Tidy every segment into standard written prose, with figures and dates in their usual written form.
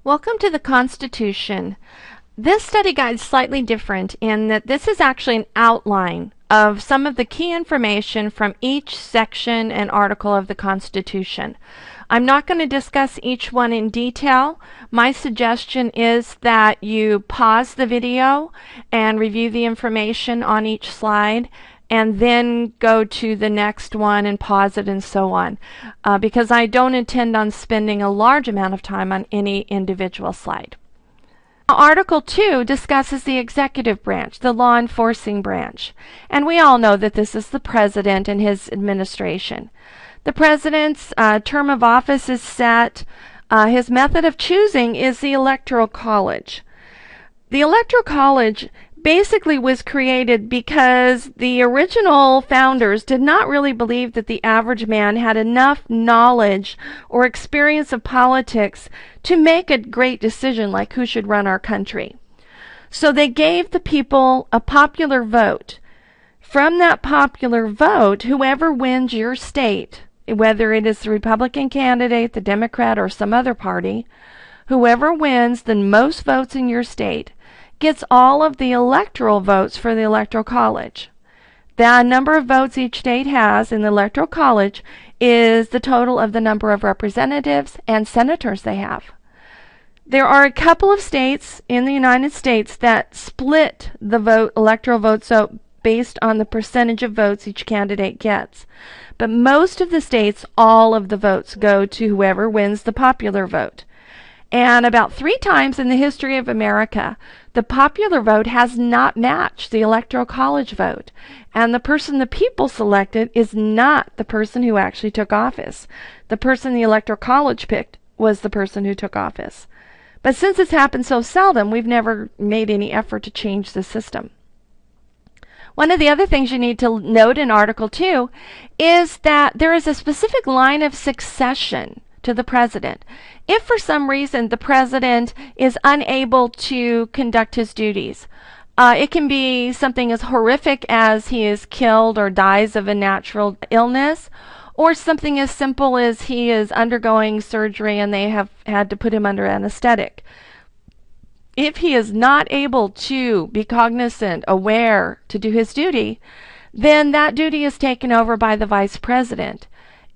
Welcome to the Constitution. This study guide is slightly different in that this is actually an outline of some of the key information from each section and article of the Constitution. I'm not going to discuss each one in detail. My suggestion is that you pause the video and review the information on each slide and then go to the next one and pause it and so on, because I don't intend on spending a large amount of time on any individual slide. Article 2 discusses the executive branch, the law enforcing branch, and we all know that this is the president and his administration. The president's term of office is set. His method of choosing is the Electoral College. The Electoral College basically was created because the original founders did not really believe that the average man had enough knowledge or experience of politics to make a great decision like who should run our country. So they gave the people a popular vote. From that popular vote, whoever wins your state, whether it is the Republican candidate, the Democrat, or some other party, whoever wins the most votes in your state gets all of the electoral votes for the Electoral College. The number of votes each state has in the Electoral College is the total of the number of representatives and senators they have. There are a couple of states in the United States that split the electoral votes out based on the percentage of votes each candidate gets. But most of the states, all of the votes go to whoever wins the popular vote. And about 3 times in the history of America, the popular vote has not matched the Electoral College vote. And the person the people selected is not the person who actually took office. The person the Electoral College picked was the person who took office. But since it's happened so seldom, we've never made any effort to change the system. One of the other things you need to note in Article 2 is that there is a specific line of succession to the president. If for some reason the president is unable to conduct his duties, it can be something as horrific as he is killed or dies of a natural illness, or something as simple as he is undergoing surgery and they have had to put him under anesthetic. If he is not able to be cognizant, aware to do his duty, then that duty is taken over by the vice president.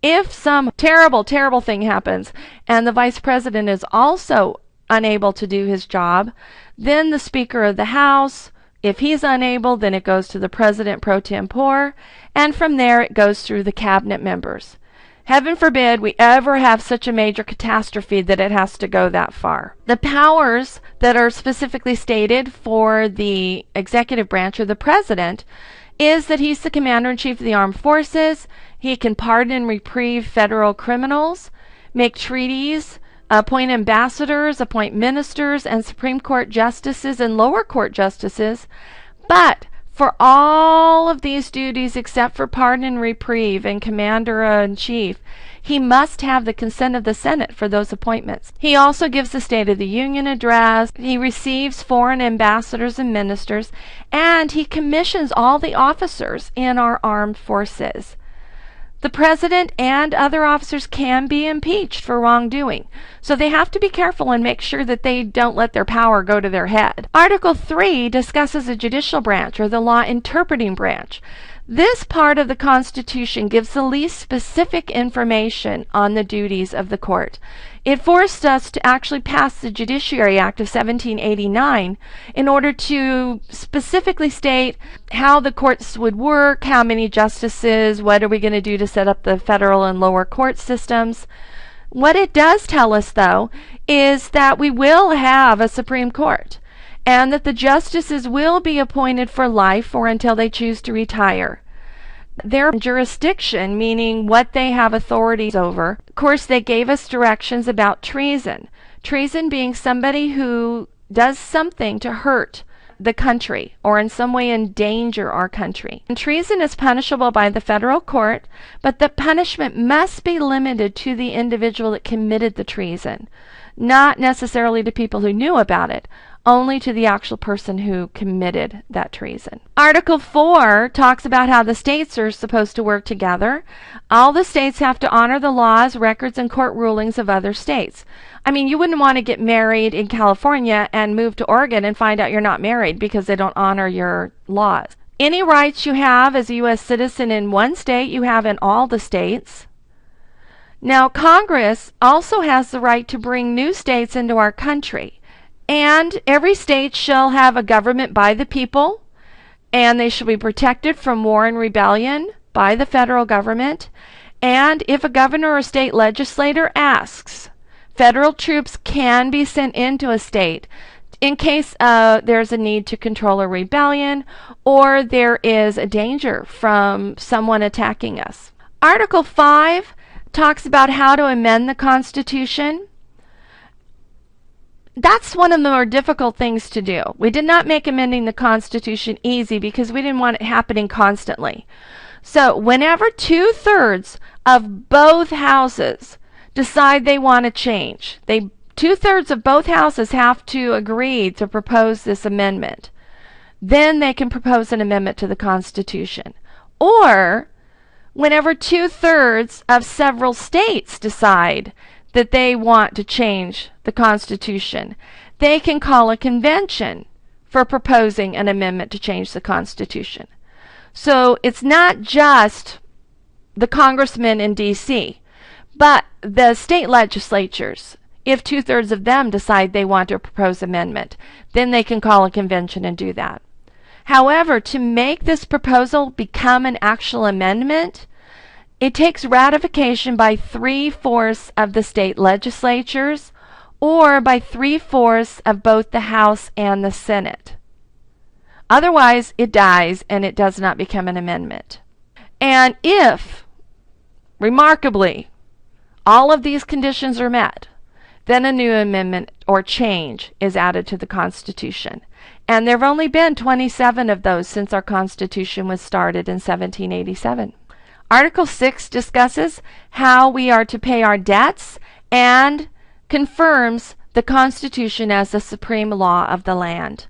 If some terrible thing happens and the vice president is also unable to do his job, then the Speaker of the House, if he's unable, then it goes to the President pro tempore, and from there it goes through the cabinet members. Heaven forbid we ever have such a major catastrophe that it has to go that far. The powers that are specifically stated for the executive branch or the president is that he's the commander-in-chief of the armed forces. He can pardon and reprieve federal criminals, make treaties, appoint ambassadors, appoint ministers and Supreme Court justices and lower court justices. But for all of these duties except for pardon and reprieve and commander-in-chief, he must have the consent of the Senate for those appointments. He also gives the State of the Union address, he receives foreign ambassadors and ministers, and he commissions all the officers in our armed forces. The president and other officers can be impeached for wrongdoing, so they have to be careful and make sure that they don't let their power go to their head. Article 3 discusses the judicial branch or the law interpreting branch. This part of the Constitution gives the least specific information on the duties of the court. It forced us to actually pass the Judiciary Act of 1789 in order to specifically state how the courts would work, how many justices, what are we going to do to set up the federal and lower court systems. What it does tell us, though, is that we will have a Supreme Court, and that the justices will be appointed for life or until they choose to retire. Their jurisdiction, meaning what they have authorities over. Of course, they gave us directions about treason. Treason being somebody who does something to hurt the country or in some way endanger our country. And treason is punishable by the federal court, but the punishment must be limited to the individual that committed the treason. not necessarily to people who knew about it, only to the actual person who committed that treason. Article 4 talks about how the states are supposed to work together. All the states have to honor the laws, records, and court rulings of other states. I mean, you wouldn't want to get married in California and move to Oregon and find out you're not married because they don't honor your laws. Any rights you have as a U.S. citizen in one state, you have in all the states. Now, Congress also has the right to bring new states into our country. And every state shall have a government by the people, and they shall be protected from war and rebellion by the federal government. And if a governor or state legislator asks, federal troops can be sent into a state in case there's a need to control a rebellion or there is a danger from someone attacking us. Article 5 talks about how to amend the Constitution. That's one of the more difficult things to do. We did not make amending the Constitution easy because we didn't want it happening constantly. So whenever 2/3 of both houses decide they want to change, 2/3 of both houses have to agree to propose this amendment. Then they can propose an amendment to the Constitution. Or whenever 2/3 of several states decide that they want to change the Constitution, they can call a convention for proposing an amendment to change the Constitution. So it's not just the congressmen in D.C., but the state legislatures. If 2/3 of them decide they want to propose amendment, then they can call a convention and do that. However, to make this proposal become an actual amendment, it takes ratification by 3/4 of the state legislatures or by 3/4 of both the House and the Senate. Otherwise, it dies and it does not become an amendment. And if, remarkably, all of these conditions are met, then a new amendment or change is added to the Constitution. And there have only been 27 of those since our Constitution was started in 1787. Article 6 discusses how we are to pay our debts and confirms the Constitution as the supreme law of the land.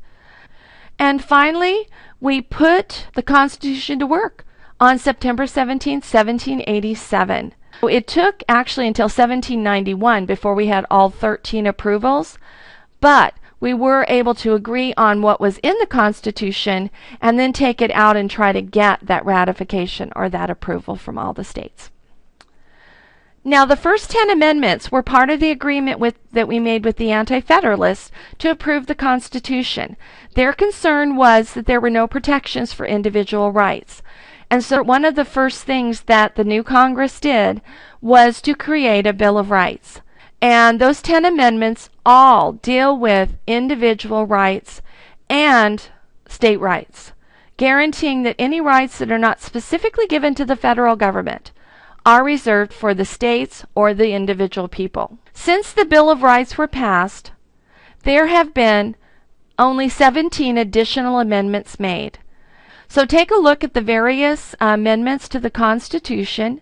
And finally, we put the Constitution to work on September 17, 1787. It took actually until 1791 before we had all 13 approvals, but we were able to agree on what was in the Constitution and then take it out and try to get that ratification or that approval from all the states. Now, the first 10 amendments were part of the agreement that we made with the Anti-Federalists to approve the Constitution. Their concern was that there were no protections for individual rights. And so one of the first things that the new Congress did was to create a Bill of Rights. And those 10 amendments all deal with individual rights and state rights, guaranteeing that any rights that are not specifically given to the federal government are reserved for the states or the individual people. Since the Bill of Rights were passed, there have been only 17 additional amendments made. So take a look at the various amendments to the Constitution,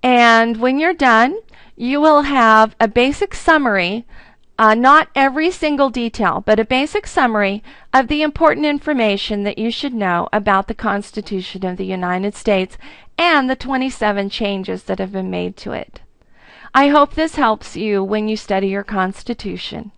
and when you're done, you will have a basic summary, not every single detail, but a basic summary of the important information that you should know about the Constitution of the United States and the 27 changes that have been made to it. I hope this helps you when you study your Constitution.